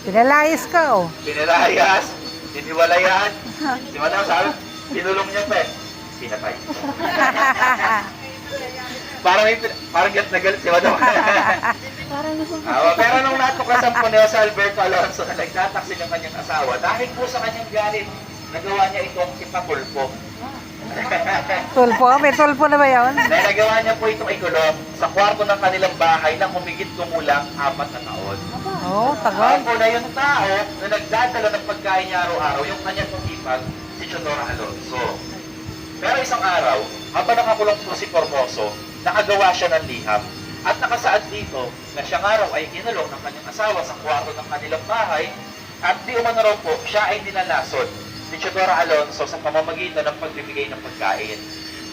Pinalayas ka, oh. Pinilayas, hiniwalayan. Si Madam sabi, tinulong niya pa eh. Pinatay. Parang galit na galit si Madam. Pero nung natuklasan po niya sa Alberto Alonso na nagtataksil ng kanyang asawa, dahil po sa kanyang galit, nagawa niya itong ipatulpo. Tulpo? May tulpo na ba yun? Nagawa niya po itong ikulong sa kwarto ng kanilang bahay na humigit kumulang 4 na taon. Oo, tagal. Ako na yung tao na nagdadala ng pagkain niya araw-araw, yung kanyang pag si Chodora Alonso. Pero isang araw, habang nakakulong po si Formoso, nakagawa siya ng liham. At nakasaad dito na siyang araw ay kinulong ng kanyang asawa sa kwarto ng kanilang bahay at di umano raw po siya ay dinalason ni Chodora Alonso sa pamamagitan ng pagbibigay ng pagkain.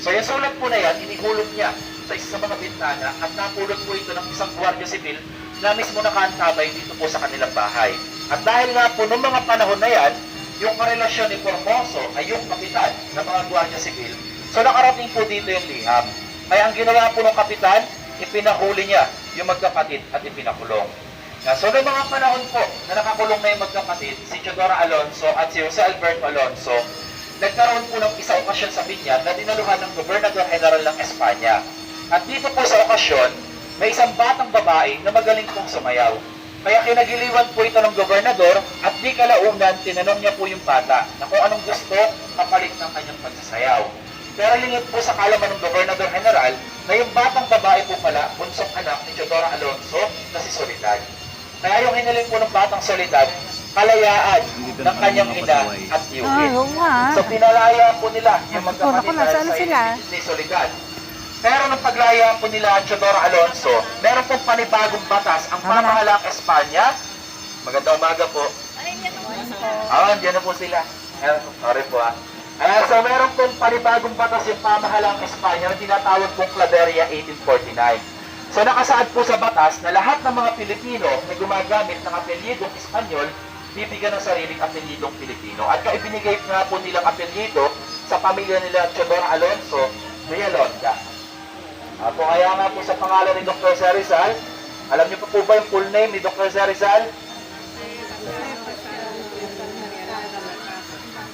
So yung sulat po na yan, inihulog niya sa isa sa mga bintana at napulot po ito ng isang gwardiya sibil na mismo nakaantabay dito po sa kanilang bahay. At dahil nga po noong mga panahon na yan, yung karelasyon ni Formoso ay yung kapitan ng mga gwardiya sibil. So nakarating po dito yung liham. Kaya ang ginawa po ng kapitan, ipinahuli niya yung magkapatid at ipinakulong. So noong mga panahon po na nakakulong na yung magkapatid, si Chodora Alonso at si Jose Alberto Alonso, nagkaroon po ng isang okasyon sa Binyag na dinaluhan ng Gobernador General ng Espanya. At dito po sa okasyon, may isang batang babae na magaling pong sumayaw. Kaya kinagiliwan po ito ng gobernador at di kalaunan tinanong niya po yung bata na kung anong gusto kapalit ng kanyang pagsasayaw. Pero lingid po sa kalaman ng Gobernador General na yung batang babae po pala, bunsong anak ni Chodora Alonso na si Soledad. Kaya yung hiniling po ng batang Soledad, kalayaan ng kanyang ina at tiyuhin. So pinalaya po nila yung magkapatid ni Soledad. Pero nung paglaya po nila Chodora Alonso, meron pong panibagong batas ang pamahalaang Espanya. Magandang umaga po. Diyan na po sila. Sorry po so meron pong panibagong batas yung pamahalaang Espanya na tinatawag pong Claveria 1849. So nakasaad po sa batas na lahat ng mga Pilipino na gumagamit ng apelyidong Espanyol, bibigyan ng sariling apelyidong Pilipino. At ibinigay nga po nilang apelyido sa pamilya nila Chodora Alonso, Realonda. Kung kaya nga po sa pangalan ni Dr. Rizal, alam niyo po ba yung full name ni Dr. Rizal?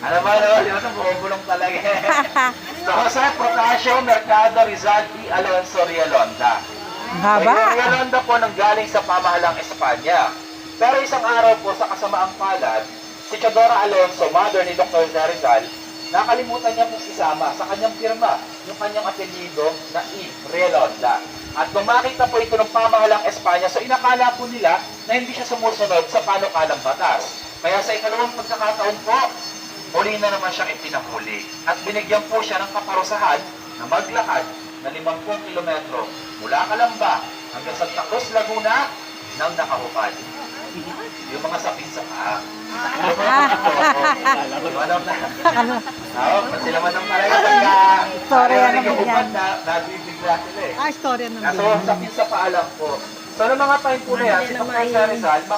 Ano ba naman? Yun ang bumubulong talaga. So, Jose Protasio Mercado Rizal y Alonso Realonda. Haba? Yung Realonda po nanggaling sa pamahalang Espanya. Pero isang araw po sa kasamaang palad, si Chodora Alonso, mother ni Dr. Rizal, nakalimutan niya pong isama sa kanyang firma yung kanyang apelyido na I. Realonda. At nung makita po ito ng pamahalang Espanya, so inakala po nila na hindi siya sumusunod sa panukalang batas. Kaya sa ikalawang pagkakataon po, huli na naman siyang ipinahuli. At binigyan po siya ng kaparusahan na maglakad na 50 kilometro mula Calamba hanggang Santa Cruz, Laguna nang nakahupad. Yung mga sapin sa paa. Sila man ang pala yung Storya naman yan. nagbibigla sila eh. Storya naman. So, sapin sa paa lang po. So, ng mga time po na yan, si Dr. Rizal,